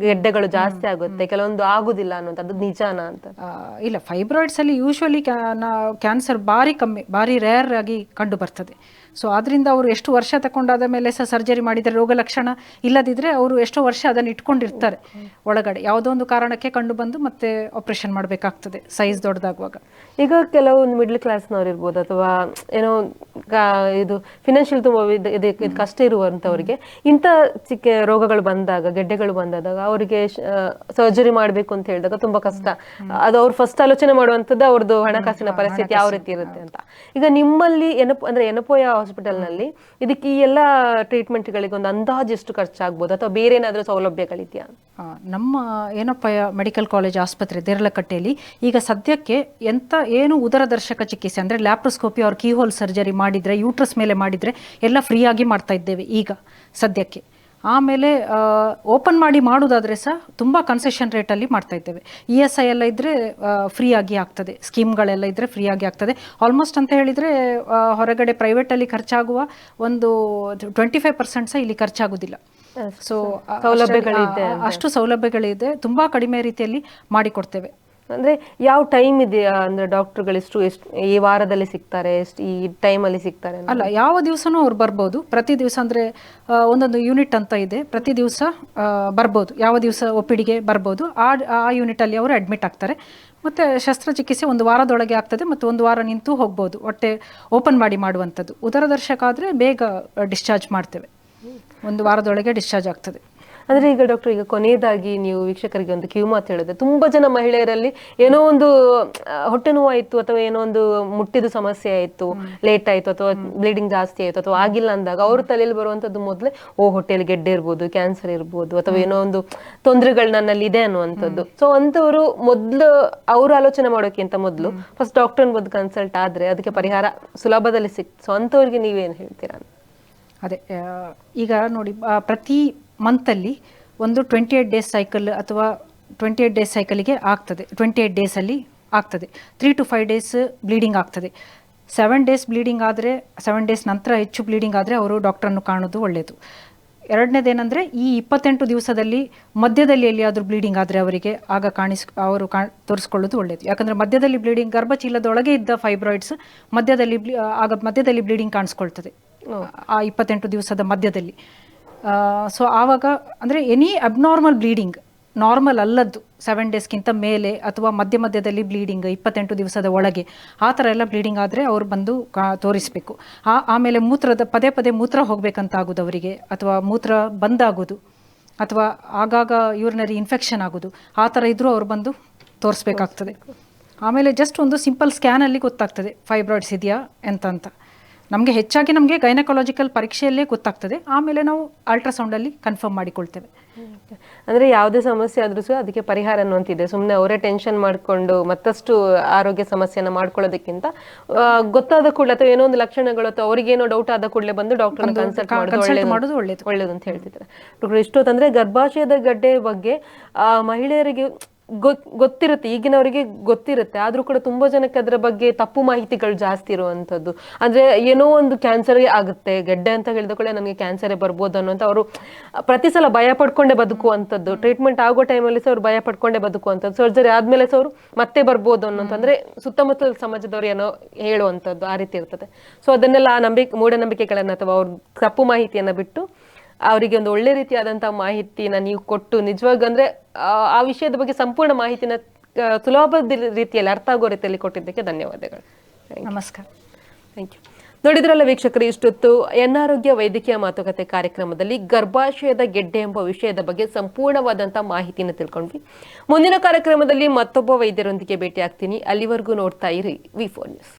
ಗೆಡ್ಡೆಗಳು ಜಾಸ್ತಿ ಆಗುತ್ತೆ, ಕೆಲವೊಂದು ಆಗುದಿಲ್ಲ ಅನ್ನೋದು ನಿಜಾನ ಅಂತ? ಇಲ್ಲ, ಫೈಬ್ರಾಯ್ಡ್ಸ್ ಅಲ್ಲಿ ಯೂಶುವಲಿ ಕ್ಯಾನ್ಸರ್ ಭಾರಿ ಕಮ್ಮಿ, ಭಾರಿ ರೇರ್ ಆಗಿ ಕಂಡು ಬರ್ತದೆ. ಸೊ ಅದರಿಂದ ಅವರು ಎಷ್ಟು ವರ್ಷ ತಗೊಂಡಾದ ಮೇಲೆ ಸಹ ಸರ್ಜರಿ ಮಾಡಿದರೆ ರೋಗ ಲಕ್ಷಣ ಇಲ್ಲದಿದ್ದರೆ ಅವರು ಎಷ್ಟೋ ವರ್ಷ ಅದನ್ನು ಇಟ್ಕೊಂಡಿರ್ತಾರೆ ಒಳಗಡೆ, ಯಾವುದೋ ಒಂದು ಕಾರಣಕ್ಕೆ ಕಂಡು ಬಂದು ಮತ್ತೆ ಆಪರೇಷನ್ ಮಾಡಬೇಕಾಗ್ತದೆ ಸೈಜ್ ದೊಡ್ಡದಾಗುವಾಗ. ಈಗ ಕೆಲವೊಂದು ಮಿಡ್ಲ್ ಕ್ಲಾಸ್ನವ್ರು ಇರ್ಬೋದು, ಅಥವಾ ಏನೋ ಇದು ಫಿನಾನ್ಷಿಯಲ್ ತುಂಬ ಇದು ಕಷ್ಟ ಇರುವಂಥವ್ರಿಗೆ ಇಂಥ ಚಿಕ್ಕ ರೋಗಗಳು ಬಂದಾಗ, ಗೆಡ್ಡೆಗಳು ಬಂದಾಗ ಅವರಿಗೆ ಸರ್ಜರಿ ಮಾಡಬೇಕು ಅಂತ ಹೇಳಿದಾಗ ತುಂಬಾ ಕಷ್ಟ. ಅದು ಅವ್ರು ಫಸ್ಟ್ ಆಲೋಚನೆ ಮಾಡುವಂಥದ್ದು ಅವ್ರದ್ದು ಹಣಕಾಸಿನ ಪರಿಸ್ಥಿತಿ ಯಾವ ರೀತಿ ಇರುತ್ತೆ ಅಂತ. ಈಗ ನಿಮ್ಮಲ್ಲಿ ಎನಪೋಯ ಹಾಸ್ಪಿಟಲ್ನಲ್ಲಿ ಇದಕ್ಕೆ ಈ ಎಲ್ಲ ಟ್ರೀಟ್ಮೆಂಟ್ಗಳಿಗೆ ಒಂದು ಅಂದಾಜು ಎಷ್ಟು ಖರ್ಚಾಗ್ಬೋದು, ಅಥವಾ ಬೇರೆ ಏನಾದರೂ ಸೌಲಭ್ಯಗಳಿದೆಯಾ? ನಮ್ಮ ಏನಪ್ಪಯ್ಯ ಮೆಡಿಕಲ್ ಕಾಲೇಜ್ ಆಸ್ಪತ್ರೆ ದೇರಳಕಟ್ಟೆಯಲ್ಲಿ ಈಗ ಸದ್ಯಕ್ಕೆ ಏನು ಉದರದರ್ಶಕ ಚಿಕಿತ್ಸೆ ಅಂದರೆ ಲ್ಯಾಪ್ರೋಸ್ಕೋಪಿ ಅವ್ರ ಕೀಹೋಲ್ ಸರ್ಜರಿ ಮಾಡಿದರೆ, ಯೂಟ್ರಸ್ ಮೇಲೆ ಮಾಡಿದರೆ ಎಲ್ಲ ಫ್ರೀಯಾಗಿ ಮಾಡ್ತಾ ಇದ್ದೇವೆ ಈಗ ಸದ್ಯಕ್ಕೆ. ಆಮೇಲೆ ಓಪನ್ ಮಾಡಿ ಮಾಡೋದಾದರೆ ಸಹ ತುಂಬ ಕನ್ಸೆಷನ್ ರೇಟಲ್ಲಿ ಮಾಡ್ತಾ ಇದ್ದೇವೆ. ESI ಎಲ್ಲ ಇದ್ದರೆ ಫ್ರೀಯಾಗಿ ಆಗ್ತದೆ, ಸ್ಕೀಮ್ಗಳೆಲ್ಲ ಇದ್ದರೆ ಫ್ರೀಯಾಗಿ ಆಗ್ತದೆ. ಆಲ್ಮೋಸ್ಟ್ ಅಂತ ಹೇಳಿದರೆ ಹೊರಗಡೆ ಪ್ರೈವೇಟಲ್ಲಿ ಖರ್ಚಾಗುವ ಒಂದು 25% ಸಹ ಇಲ್ಲಿ ಖರ್ಚಾಗೋದಿಲ್ಲ. ಸೊ ಅಷ್ಟು ಸೌಲಭ್ಯಗಳಿದೆ, ತುಂಬ ಕಡಿಮೆ ರೀತಿಯಲ್ಲಿ ಮಾಡಿಕೊಡ್ತೇವೆ. ಅಂದ್ರೆ ಯಾವ ಟೈಮ್ ಇದೆಯಾ, ಅಂದ್ರೆ ಡಾಕ್ಟರ್ಗಳು ಎಷ್ಟು ಈ ವಾರದಲ್ಲಿ ಸಿಗ್ತಾರೆ, ಈ ಟೈಮಲ್ಲಿ ಸಿಗ್ತಾರೆ? ಅಲ್ಲ, ಯಾವ ದಿವಸನೂ ಅವ್ರು ಬರ್ಬೋದು. ಪ್ರತಿ ದಿವಸ ಅಂದರೆ ಒಂದೊಂದು ಯೂನಿಟ್ ಅಂತ ಇದೆ, ಪ್ರತಿ ದಿವಸ ಬರ್ಬೋದು, ಯಾವ ದಿವಸ ಒಪ್ಪಿಡಿಗೆ ಬರ್ಬೋದು. ಆ ಯೂನಿಟಲ್ಲಿ ಅವರು ಅಡ್ಮಿಟ್ ಆಗ್ತಾರೆ. ಮತ್ತು ಶಸ್ತ್ರಚಿಕಿತ್ಸೆ 1 ವಾರದೊಳಗೆ ಆಗ್ತದೆ, ಮತ್ತು 1 ವಾರ ನಿಂತು ಹೋಗ್ಬೋದು. ಹೊಟ್ಟೆ ಓಪನ್ ಮಾಡಿ ಮಾಡುವಂಥದ್ದು. ಉದರದರ್ಶಕ ಆದರೆ ಬೇಗ ಡಿಸ್ಚಾರ್ಜ್ ಮಾಡ್ತೇವೆ, 1 ವಾರದೊಳಗೆ ಡಿಸ್ಚಾರ್ಜ್ ಆಗ್ತದೆ. ಅಂದ್ರೆ ಈಗ ಡಾಕ್ಟರ್, ಈಗ ಕೊನೆಯದಾಗಿ ನೀವು ವೀಕ್ಷಕರಿಗೆ ಒಂದು ಕಿವಿ ಮಾತು ಹೇಳಿದ್ರೆ, ತುಂಬಾ ಜನ ಮಹಿಳೆಯರಲ್ಲಿ ಏನೋ ಒಂದು ಹೊಟ್ಟೆ ನೋವಾಯಿತು ಅಥವಾ ಏನೋ ಒಂದು ಮುಟ್ಟಿದ ಸಮಸ್ಯೆ ಆಯಿತು, ಲೇಟ್ ಆಯಿತು, ಅಥವಾ ಬ್ಲೀಡಿಂಗ್ ಜಾಸ್ತಿ ಆಯಿತು ಅಥವಾ ಆಗಿಲ್ಲ ಅಂದಾಗ ಅವ್ರ ತಲೆಯಲ್ಲಿ ಬರುವಂಥದ್ದು ಮೊದಲೇ ಹೊಟ್ಟೆಯಲ್ಲಿ ಗೆಡ್ಡೆ ಇರ್ಬೋದು, ಕ್ಯಾನ್ಸರ್ ಇರ್ಬೋದು, ಅಥವಾ ಏನೋ ಒಂದು ತೊಂದರೆಗಳು ನನ್ನಲ್ಲಿ ಇದೆ ಅನ್ನುವಂಥದ್ದು. ಸೊ ಅಂಥವ್ರು ಮೊದಲು ಅವ್ರು ಆಲೋಚನೆ ಮಾಡೋಕ್ಕಿಂತ ಮೊದಲು ಫಸ್ಟ್ ಡಾಕ್ಟರ್ನ ಬಂದು ಕನ್ಸಲ್ಟ್ ಆದರೆ ಅದಕ್ಕೆ ಪರಿಹಾರ ಸುಲಭದಲ್ಲಿ ಸಿಕ್ತು. ಸೊ ಅಂಥವ್ರಿಗೆ ನೀವೇನು ಹೇಳ್ತೀರಾ? ಅದೇ, ಈಗ ನೋಡಿ, ಪ್ರತಿ ಮಂತಲ್ಲಿ ಒಂದು 28 ಡೇಸ್ ಸೈಕಲ್ ಅಥವಾ 28 ಡೇಸ್ ಸೈಕಲಿಗೆ ಆಗ್ತದೆ. 28 ಡೇಸಲ್ಲಿ ಆಗ್ತದೆ. 3 to 5 ಡೇಸ್ ಬ್ಲೀಡಿಂಗ್ ಆಗ್ತದೆ. 7 ಡೇಸ್ ಬ್ಲೀಡಿಂಗ್ ಆದರೆ, 7 ಡೇಸ್ ನಂತರ ಹೆಚ್ಚು ಬ್ಲೀಡಿಂಗ್ ಆದರೆ ಅವರು ಡಾಕ್ಟ್ರನ್ನು ಕಾಣೋದು ಒಳ್ಳೆಯದು. ಎರಡನೇದೇನೆಂದರೆ, ಈ 28 ದಿವಸದಲ್ಲಿ ಮಧ್ಯದಲ್ಲಿ ಎಲ್ಲಿಯಾದರೂ ಬ್ಲೀಡಿಂಗ್ ಆದರೆ ಅವರಿಗೆ ಆಗ ಅವರು ತೋರಿಸ್ಕೊಳ್ಳೋದು ಒಳ್ಳೆಯದು. ಯಾಕಂದರೆ ಮಧ್ಯದಲ್ಲಿ ಬ್ಲೀಡಿಂಗ್, ಗರ್ಭಚೀಲದೊಳಗೆ ಇದ್ದ ಫೈಬ್ರಾಯ್ಡ್ಸ್ ಮಧ್ಯದಲ್ಲಿ ಬ್ಲೀಡಿಂಗ್ ಕಾಣಿಸ್ಕೊಳ್ತದೆ ಆ 28 ದಿವಸದ ಮಧ್ಯದಲ್ಲಿ. ಸೊ ಆವಾಗ ಅಂದರೆ ಎನಿ ಅಬ್ನಾರ್ಮಲ್ ಬ್ಲೀಡಿಂಗ್, ನಾರ್ಮಲ್ ಅಲ್ಲದ್ದು 7 ಡೇಸ್ಗಿಂತ ಮೇಲೆ ಅಥವಾ ಮಧ್ಯದಲ್ಲಿ ಬ್ಲೀಡಿಂಗ್ 28 ದಿವಸದ ಒಳಗೆ ಆ ಥರ ಎಲ್ಲ ಬ್ಲೀಡಿಂಗ್ ಆದರೆ ಅವರು ಬಂದು ತೋರಿಸಬೇಕು. ಆಮೇಲೆ ಪದೇ ಪದೇ ಮೂತ್ರ ಹೋಗಬೇಕಂತ ಆಗೋದು ಅವರಿಗೆ, ಅಥವಾ ಮೂತ್ರ ಬಂದಾಗೋದು, ಅಥವಾ ಆಗಾಗ ಯೂರಿನರಿ ಇನ್ಫೆಕ್ಷನ್ ಆಗೋದು, ಆ ಥರ ಇದ್ದರೂ ಅವ್ರು ಬಂದು ತೋರಿಸ್ಬೇಕಾಗ್ತದೆ. ಆಮೇಲೆ ಜಸ್ಟ್ ಒಂದು ಸಿಂಪಲ್ ಸ್ಕ್ಯಾನಲ್ಲಿ ಗೊತ್ತಾಗ್ತದೆ ಫೈಬ್ರಾಯ್ಡ್ಸ್ ಇದೆಯಾ ಅಂತ. ನಮಗೆ ಗೈನಕಾಲಜಿಕಲ್ ಪರೀಕ್ಷೆಯಲ್ಲೇ ಗೊತ್ತಾಗ್ತದೆ. ಆಮೇಲೆ ನಾವು ಅಲ್ಟ್ರಾಸೌಂಡಲ್ಲಿ ಕನ್ಫರ್ಮ್ ಮಾಡಿಕೊಳ್ತೇವೆ. ಅಂದರೆ ಯಾವುದೇ ಸಮಸ್ಯೆ ಆದರೂ ಸಹ ಅದಕ್ಕೆ ಪರಿಹಾರ ಅನ್ನುವಂತಿದೆ. ಸುಮ್ಮನೆ ಅವರೇ ಟೆನ್ಷನ್ ಮಾಡಿಕೊಂಡು ಮತ್ತಷ್ಟು ಆರೋಗ್ಯ ಸಮಸ್ಯೆಯನ್ನು ಮಾಡ್ಕೊಳ್ಳೋದಕ್ಕಿಂತ ಗೊತ್ತಾದ ಕೂಡಲೇ, ಅಥವಾ ಏನೋ ಒಂದು ಲಕ್ಷಣಗಳು ಅಥವಾ ಅವರಿಗೇನೋ ಡೌಟ್ ಆದ ಕೂಡಲೇ ಬಂದು ಡಾಕ್ಟರ್ನ ಕನ್ಸಲ್ಟ್ ಮಾಡೋದು ಒಳ್ಳೇದು ಅಂತ ಹೇಳ್ತಿದ್ದಾರೆ. ಡಾಕ್ಟರ್, ಇಷ್ಟೊತ್ತಂದ್ರೆ ಗರ್ಭಾಶಯದ ಗಡ್ಡೆ ಬಗ್ಗೆ ಮಹಿಳೆಯರಿಗೆ ಗೊತ್ತಿರುತ್ತೆ, ಈಗಿನವರಿಗೆ ಗೊತ್ತಿರುತ್ತೆ, ಆದ್ರೂ ಕೂಡ ತುಂಬಾ ಜನಕ್ಕೆ ಅದರ ಬಗ್ಗೆ ತಪ್ಪು ಮಾಹಿತಿಗಳು ಜಾಸ್ತಿ ಇರುವಂತದ್ದು. ಅಂದ್ರೆ ಏನೋ ಒಂದು ಕ್ಯಾನ್ಸರ್ ಆಗುತ್ತೆ, ಗೆಡ್ಡೆ ಅಂತ ಹೇಳಿದ ಕೂಡ ನನಗೆ ಕ್ಯಾನ್ಸರೇ ಬರ್ಬೋದು ಅನ್ನೋಂತ ಅವರು ಪ್ರತಿ ಸಲ ಭಯ ಪಡ್ಕೊಂಡೇ ಬದುಕುವಂಥದ್ದು. ಟ್ರೀಟ್ಮೆಂಟ್ ಆಗೋ ಟೈಮಲ್ಲಿ ಸಹ ಅವ್ರು ಭಯ ಪಡ್ಕೊಂಡೇ ಬದುಕುವಂಥದ್ದು. ಸರ್ಜರಿ ಆದ್ಮೇಲೆ ಸಹ ಅವರು ಮತ್ತೆ ಬರ್ಬೋದು ಅನ್ನೋಂತಂದ್ರೆ ಸುತ್ತಮುತ್ತಲ ಸಮಾಜದವ್ರು ಏನೋ ಹೇಳುವಂಥದ್ದು ಆ ರೀತಿ ಇರ್ತದೆ. ಸೊ ಅದನ್ನೆಲ್ಲ ಆ ಮೂಢನಂಬಿಕೆಗಳನ್ನ ಅಥವಾ ಅವ್ರ ತಪ್ಪು ಮಾಹಿತಿಯನ್ನ ಬಿಟ್ಟು ಅವರಿಗೆ ಒಂದು ಒಳ್ಳೆ ರೀತಿಯಾದಂತಹ ಮಾಹಿತಿನ ನೀವು ಕೊಟ್ಟು ನಿಜವಾಗಿ ಅಂದ್ರೆ ಆ ವಿಷಯದ ಬಗ್ಗೆ ಸಂಪೂರ್ಣ ಮಾಹಿತಿನ ಸುಲಭ ರೀತಿಯಲ್ಲಿ ಅರ್ಥ ಆಗೋ ರೀತಿಯಲ್ಲಿ ಕೊಟ್ಟಿದ್ದಕ್ಕೆ ಧನ್ಯವಾದಗಳು. ನಮಸ್ಕಾರ. Thank you. ನೋಡಿದ್ರಲ್ಲ ವೀಕ್ಷಕರು, ಇಷ್ಟೊತ್ತು ಎನ್ನಾರೋಗ್ಯ ವೈದ್ಯಕೀಯ ಮಾತುಕತೆ ಕಾರ್ಯಕ್ರಮದಲ್ಲಿ ಗರ್ಭಾಶಯದ ಗೆಡ್ಡೆ ಎಂಬ ವಿಷಯದ ಬಗ್ಗೆ ಸಂಪೂರ್ಣವಾದಂತಹ ಮಾಹಿತಿನ ತಿಳ್ಕೊಂಡ್ವಿ. ಮುಂದಿನ ಕಾರ್ಯಕ್ರಮದಲ್ಲಿ ಮತ್ತೊಬ್ಬ ವೈದ್ಯರೊಂದಿಗೆ ಭೇಟಿ ಆಗ್ತೀನಿ. ಅಲ್ಲಿವರೆಗೂ ನೋಡ್ತಾ ಇರಿ V4 News.